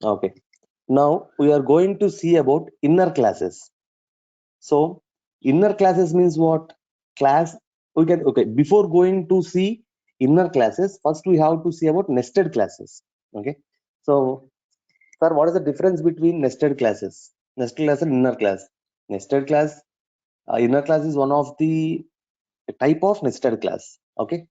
Okay. Now we are going to see about inner classes. So inner classes means what? Class we can okay. Before going to see inner classes, first we have to see about nested classes. Okay. So sir, what is the difference between nested classes? Nested class and inner class. Nested class, inner class is one of the type of nested class. Okay.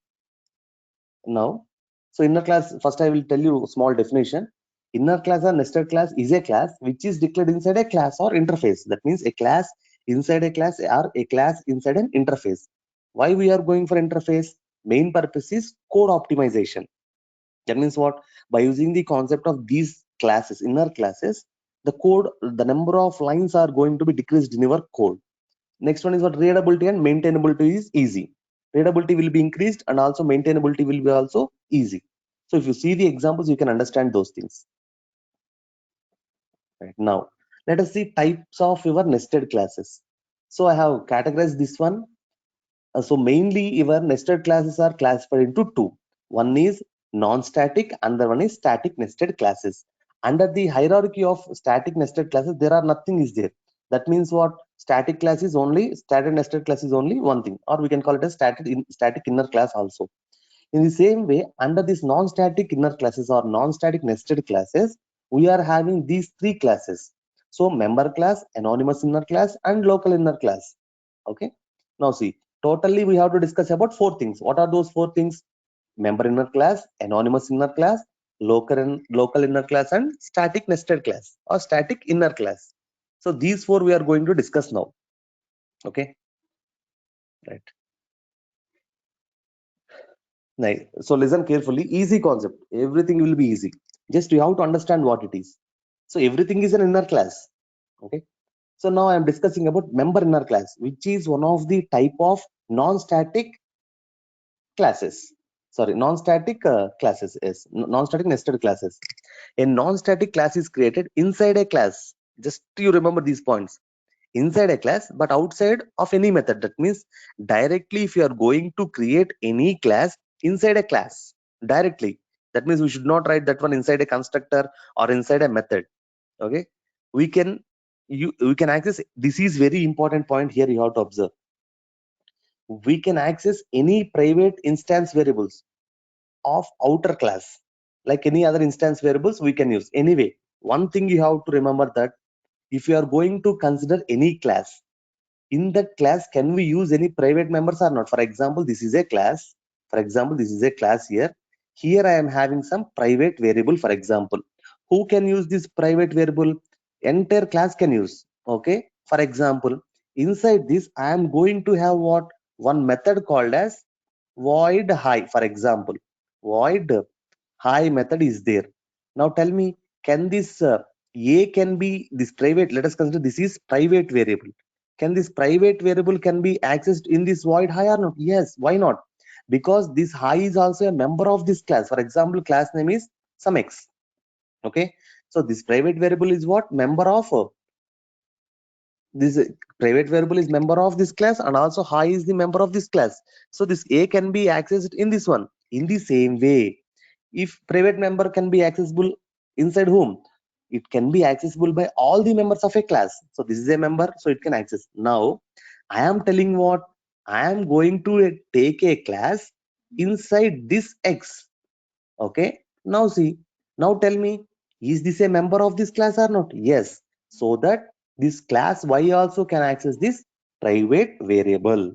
Now, so inner class, first I will tell you a small definition. Inner class or nested class is a class which is declared inside a class or interface. That means a class inside a class or a class inside an interface. Why we are going for interface? Main purpose is code optimization. That means what? By using the concept of these classes, inner classes, the code, the number of lines are going to be decreased in your code. Next one is what? Readability and maintainability is easy. Readability will be increased and also maintainability will be also easy. So if you see the examples, you can understand those things. Right now, let us see types of your nested classes. So I have categorized this one. So mainly your nested classes are classified into two. One is non-static, another one is static nested classes. Under the hierarchy of static nested classes, there are nothing is there. That means what? Static class is only static nested class is only one thing, or we can call it a static inner class also. In the same way, under this non-static inner classes or non-static nested classes, we are having these three classes. So member class, anonymous inner class, and local inner class. Okay. Now see, totally we have to discuss about four things. What are those four things? Member inner class, anonymous inner class, local inner class, and static nested class or static inner class. So these four we are going to discuss now. Okay. Right. Nice. So listen carefully. Easy concept. Everything will be easy. Just you have to understand what it is. So everything is an inner class. Okay. So now I am discussing about member inner class, which is one of the type of non-static classes. Sorry, non-static classes is non-static nested classes. A non-static class is created inside a class. Just you remember these points. Inside a class, but outside of any method. That means directly if you are going to create any class inside a class directly, that means we should not write that one inside a constructor or inside a method. Okay, we can we can access, this is very important point here you have to observe. We can access any private instance variables of outer class, like any other instance variables we can use. Anyway, one thing you have to remember, that if you are going to consider any class, in that class can we use any private members or not? For example, this is a class. For example, this is a class here. Here I am having some private variable. For example, who can use this private variable? Entire class can use. Okay. For example, inside this I am going to have what? One method called as void hi. For example, void hi method is there. Now tell me, can this a can be this private? Let us consider this is private variable. Can this private variable can be accessed in this void hi or not? Yes. Why not? Because this hi is also a member of this class. For example, class name is some x. Okay. So this private variable is what? Member of this private variable is member of this class, and also hi is the member of this class. So this a can be accessed in this one. In the same way, if private member can be accessible inside whom, it can be accessible by all the members of a class. So this is a member, so it can access. Now I am telling what? I am going to take a class inside this x. Okay. Now see, now tell me, is this a member of this class or not? Yes. So that this class y also can access this private variable.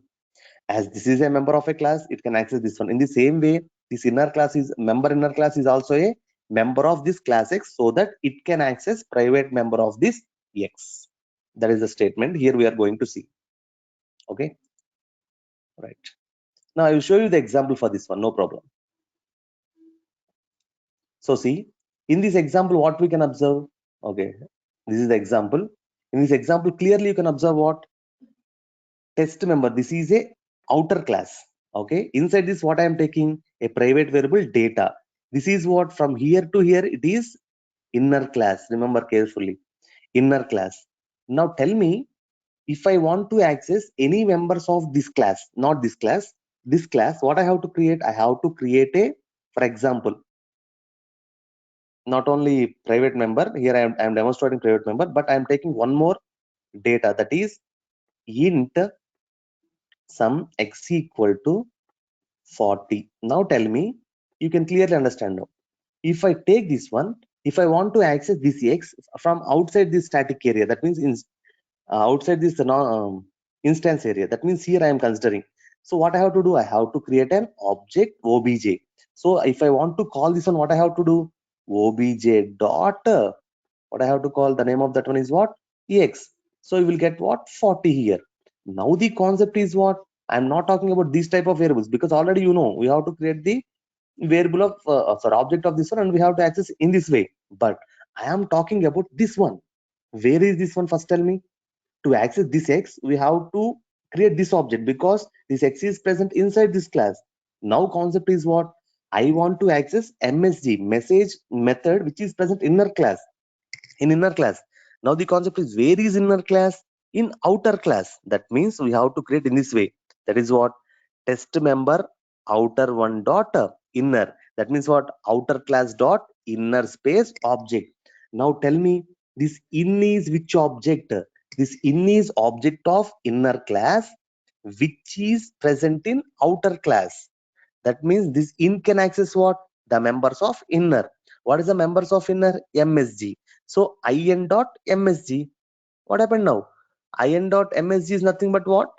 As this is a member of a class, it can access this one. In the same way, this inner class is member inner class is also a member of this class x, so that it can access private member of this x. That is the statement here we are going to see. Okay. Right. Now I will show you the example for this one. No problem. So see, in this example, what we can observe? Okay, this is the example. In this example, clearly you can observe what? Test member. This is a outer class. Okay, inside this, what I am taking? A private variable data. This is what? From here to here, it is inner class. Remember carefully, inner class. Now tell me, if I want to access any members of this class, not this class, what I have to create? I have to create a, for example, not only private member. Here I am demonstrating private member, but I am taking one more data, that is int sum x equal to 40. Now tell me, you can clearly understand now. If I take this one, if I want to access this x from outside this static area, that means outside this instance area, that means here I am considering. So what I have to do, I have to create an object obj. So if I want to call this one, what I have to do, obj dot what I have to call, the name of that one is what, ex. So you will get what, 40 here. Now the concept is what, I'm not talking about these type of variables, because already you know we have to create the variable of sorry, object of this one, and we have to access in this way. But I am talking about this one. Where is this one? First tell me. To access this x, we have to create this object, because this x is present inside this class. Now concept is what, I want to access msg, message method, which is present inner class, in inner class. Now the concept is, where is inner class? In outer class. That means we have to create in this way. That is what, test member outer one dot inner. That means what, outer class dot inner space object. Now tell me, this in is which object? This in is object of inner class, which is present in outer class. That means this in can access what, the members of inner. What is the members of inner? msg. So in dot msg, what happened now? In dot msg is nothing but what,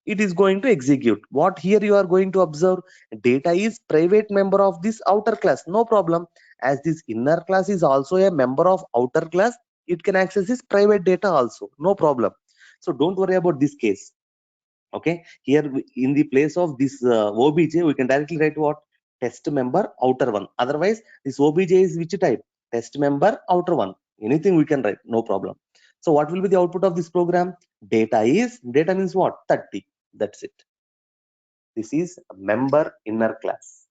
it is going to execute. What here you are going to observe, data is private member of this outer class, no problem. As this inner class is also a member of outer class, it can access this private data also, no problem. So don't worry about this case. Okay, here in the place of this obj, we can directly write what, test member outer one. Otherwise this obj is which type, test member outer one, anything we can write, no problem. So what will be the output of this program? Data means what, 30. That's it. This is member inner class.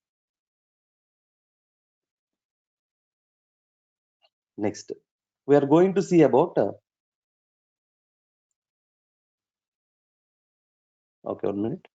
Next we are going to see about okay, 1 minute.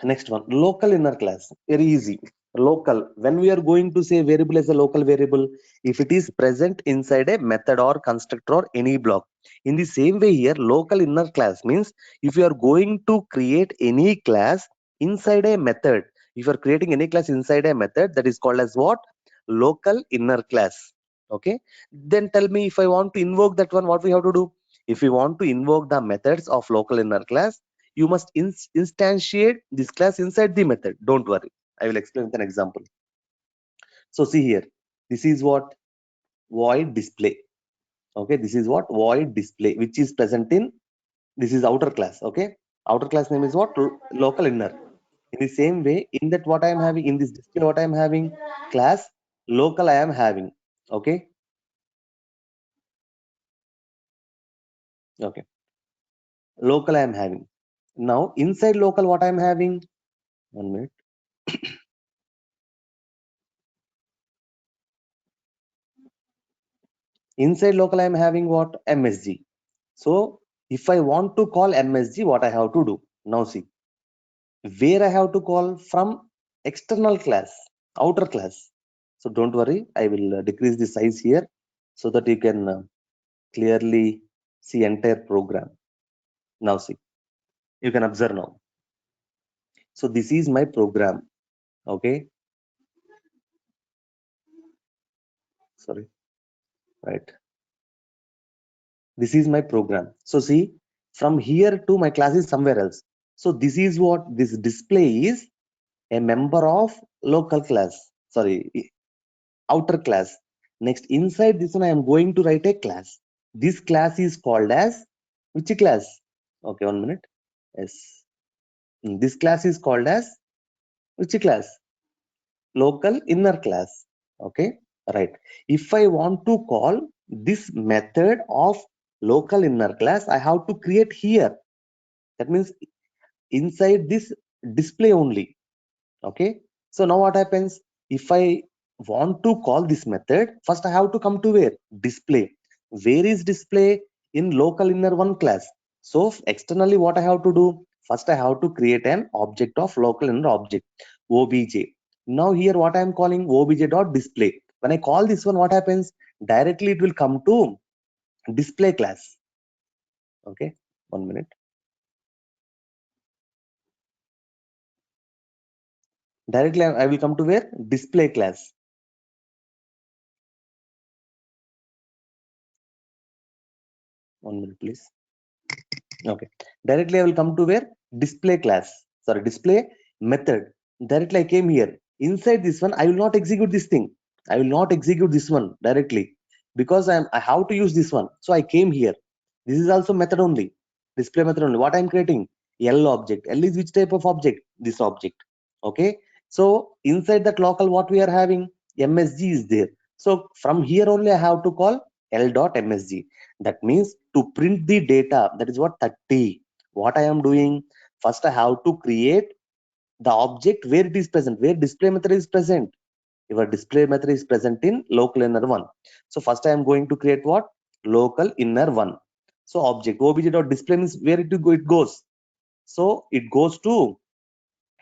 Next one, local inner class. Very easy. Local, when we are going to say variable as a local variable, if it is present inside a method or constructor or any block. In the same way here, local inner class means if you are going to create any class inside a method, if you are creating any class inside a method, that is called as what, local inner class. Okay, then tell me, if I want to invoke that one, what we have to do? If we want to invoke the methods of local inner class, you must instantiate this class inside the method. Don't worry, I will explain with an example. So see here, this is what, void display. Okay, this is what, void display, which is present in, this is outer class. Okay, outer class name is what, local inner. In the same way, in that what I am having, in this display what I am having, class local I am having. Okay, okay, local I am having. Now inside local what I am having, 1 minute. Inside local I am having what, msg. So if I want to call msg, what I have to do? Now see, where I have to call, from external class, outer class. So don't worry, I will decrease the size here so that you can clearly see entire program. Now see, you can observe now. So this is my program. Okay, sorry, right, this is my program. So see, from here to my class is somewhere else. So this is what, this display is a member of local class, sorry, outer class. Next, inside this one I am going to write a class. This class is called as which class? Okay, 1 minute. Yes, this class is called as which class? Local inner class. Okay, right. If I want to call this method of local inner class, I have to create here. That means inside this display only. Okay, so now what happens, if I want to call this method, first I have to come to where, display. Where is display? In local inner one class. So externally what I have to do, first I have to create an object of local inner object, obj. Now here what I am calling obj.display. When I call this one, what happens? Directly it will come to display class. Okay, 1 minute. Directly I will come to where? Display class. One minute, please. Okay, directly I will come to where? Display class. Sorry, display method. Directly I came here. Inside this one, I will not execute this thing. I will not execute this one directly because I have to use this one. So I came here. This is also method only. Display method only. What I'm creating? L object. L is which type of object? This object. Okay. So inside that local, what we are having? MSG is there. So from here only I have to call L.MSG. That means to print the data, that is what 30. What I am doing? First I have to create the object where it is present, where display method is present. Your display method is present in local inner one. So first I am going to create what? Local inner one. So object obj.display means where it goes. So it goes to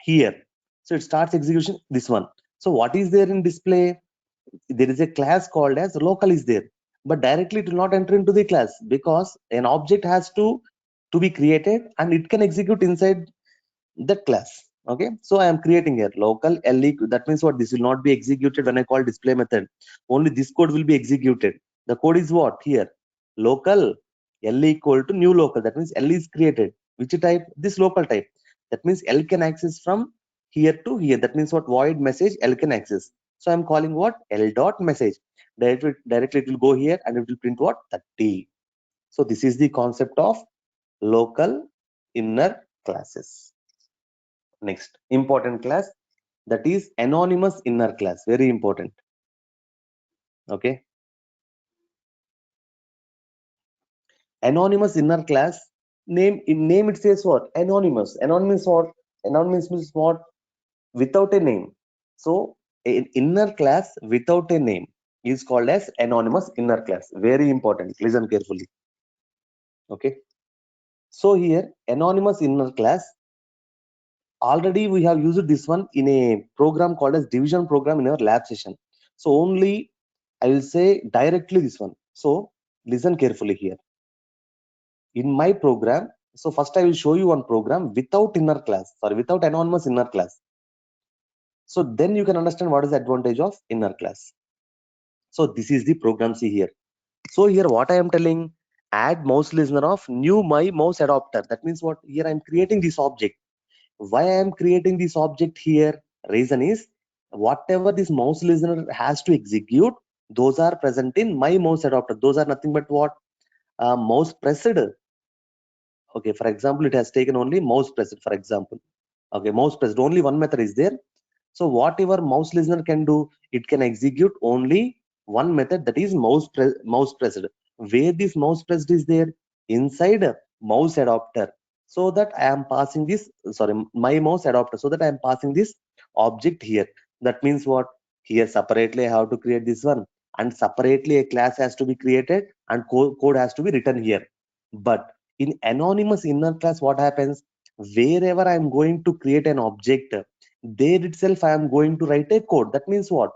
here. So it starts execution this one. So what is there in display? There is a class called as local is there, but directly it will not enter into the class because an object has to be created and it can execute inside that class. Okay, so I am creating here local le. That means what? This will not be executed when I call display method. Only this code will be executed. The code is what? Here local l equal to new local. That means l is created. Which type? This local type. That means l can access from here to here. That means what? Void message l can access. So I'm calling what? L dot message. Directly it will go here and it will print what? 30. So this is the concept of local inner classes. Next important class, that is anonymous inner class. Very important. Okay, anonymous inner class. Name in name it says what? Anonymous. Anonymous what? Anonymous means what? Without a name. So an inner class without a name is called as anonymous inner class. Very important. Listen carefully. Okay, so here anonymous inner class, already we have used this one in a program called as division program in our lab session. So only I will say directly this one. So listen carefully here. In my program, so first I will show you one program without inner class, sorry, without anonymous inner class. So then you can understand what is the advantage of inner class. So this is the program, see here. So here what I am telling, add mouse listener of new my mouse adapter. That means what? Here I am creating this object. Why I am creating this object here? Reason is whatever this mouse listener has to execute, those are present in my mouse adapter. Those are nothing but what? Mouse pressed. Okay, for example, it has taken only mouse pressed, for example. Okay, mouse pressed, only one method is there. So whatever mouse listener can do, it can execute only one method, that is mouse pressed. Where this mouse pressed is there? Inside a mouse adapter. So that I am passing this, sorry, my mouse adapter, so that I am passing this object here. That means what? Here separately I have to create this one, and separately a class has to be created and code has to be written here. But in anonymous inner class, what happens? Wherever I am going to create an object, there itself I am going to write a code. That means what?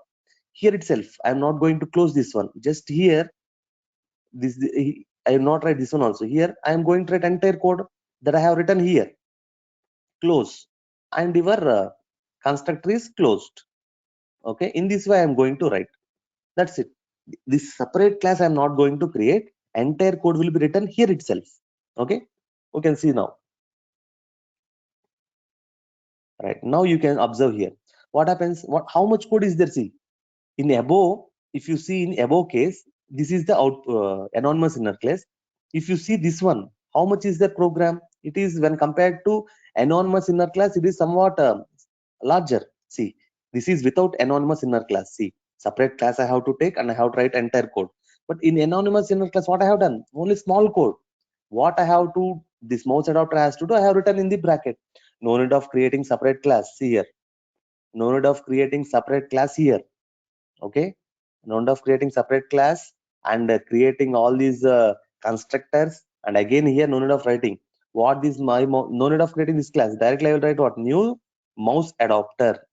Here itself I am not going to close this one. Just here, this I will not write this one also. Here I am going to write entire code that I have written here. Close, and your constructor is closed. Okay, in this way I am going to write. That's it. This separate class I am not going to create. Entire code will be written here itself. Okay, you can see now. Right now you can observe here what happens. How much code is there? See, in above, if you see in above case, this is the anonymous inner class. If you see this one, how much is the program? It is, when compared to anonymous inner class, it is somewhat larger. See, this is without anonymous inner class. See, separate class I have to take and I have to write entire code. But in anonymous inner class, what I have done? Only small code. What I have to, this mouse adapter has to do, I have written in the bracket. No need of creating separate class. See here, no need of creating separate class here. Okay, no need of creating separate class and creating all these constructors, and again here no need of writing what this no need of creating this class. Directly I will write what? New mouse adapter.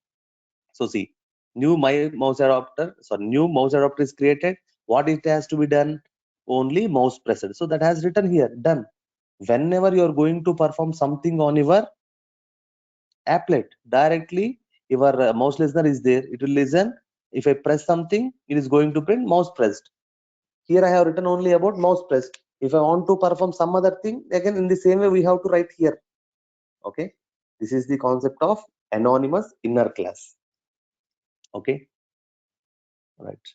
So see, new mouse adapter is created. What it has to be done? Only mouse pressed. So that has written here, done. Whenever you are going to perform something on your applet, directly your mouse listener is there. It will listen. If I press something, it is going to print mouse pressed. Here I have written only about mouse pressed. If I want to perform some other thing, again in the same way we have to write here. Okay, this is the concept of anonymous inner class. Okay, right.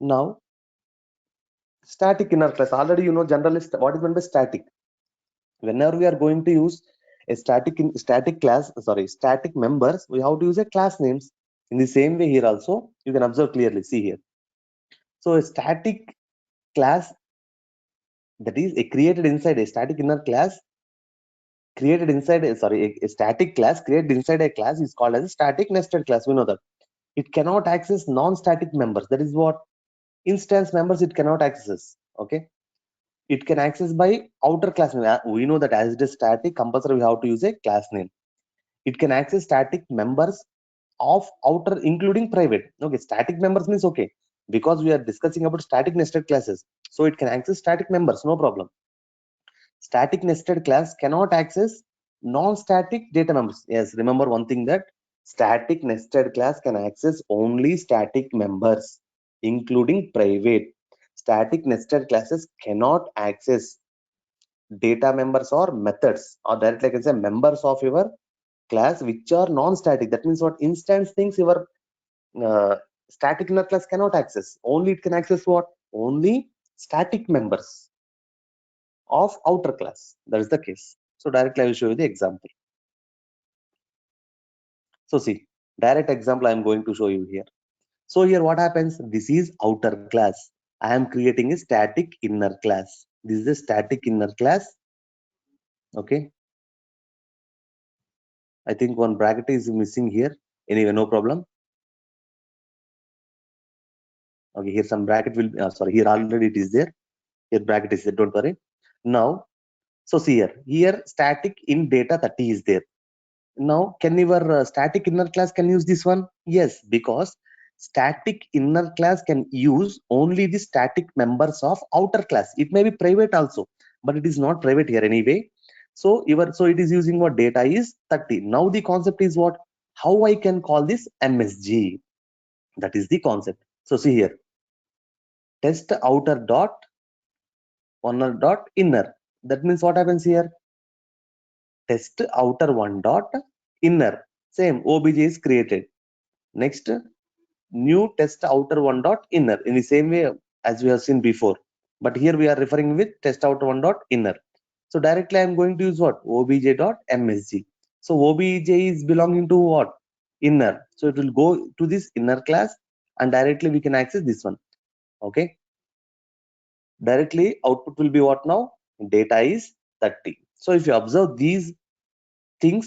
Now static inner class. Already you know generalist. What is meant by static? Whenever we are going to use a static members, we have to use a class names. In the same way here also, you can observe clearly. See here. So a static class, that is created inside a static inner class, created inside a static class created inside a class is called as a static nested class. We know that it cannot access non-static members. That is what instance members it cannot access. Okay, it can access by outer class name. We know that as it is static, compulsory we have to use a class name. It can access static members of outer, including private. Okay, static members means okay, because we are discussing about static nested classes, so it can access static members, no problem. Static nested class cannot access non-static data members. Yes, remember one thing, that static nested class can access only static members, including private. Static nested classes cannot access data members or methods, or directly I can say members of your class which are non-static. That means what? Instance things your static inner class cannot access. Only it can access what? Only static members of outer class. That is the case. So directly I will show you the example. So see, direct example I am going to show you here. So here what happens? This is outer class. I am creating a static inner class. This is a static inner class. Okay. I think one bracket is missing here. Anyway, no problem. Okay, here some bracket will be, sorry, here already it is there. Here bracket is there, don't worry. Now, so see here static in data 30 is there. Now, can your static inner class can use this one? Yes, because static inner class can use only the static members of outer class. It may be private also, but it is not private here anyway. So it is using what? Data is 30. Now the concept is what? How I can call this MSG? That is the concept. So see here, test outer dot one dot inner. That means what happens here? Test outer one dot inner. Same obj is created. Next, new test outer one dot inner, in the same way as we have seen before, but here we are referring with test outer one dot inner. So directly I am going to use what? Obj dot msg. So obj is belonging to what? Inner. So it will go to this inner class and directly we can access this one. Okay, directly output will be what now? Data is 30. So if you observe these things,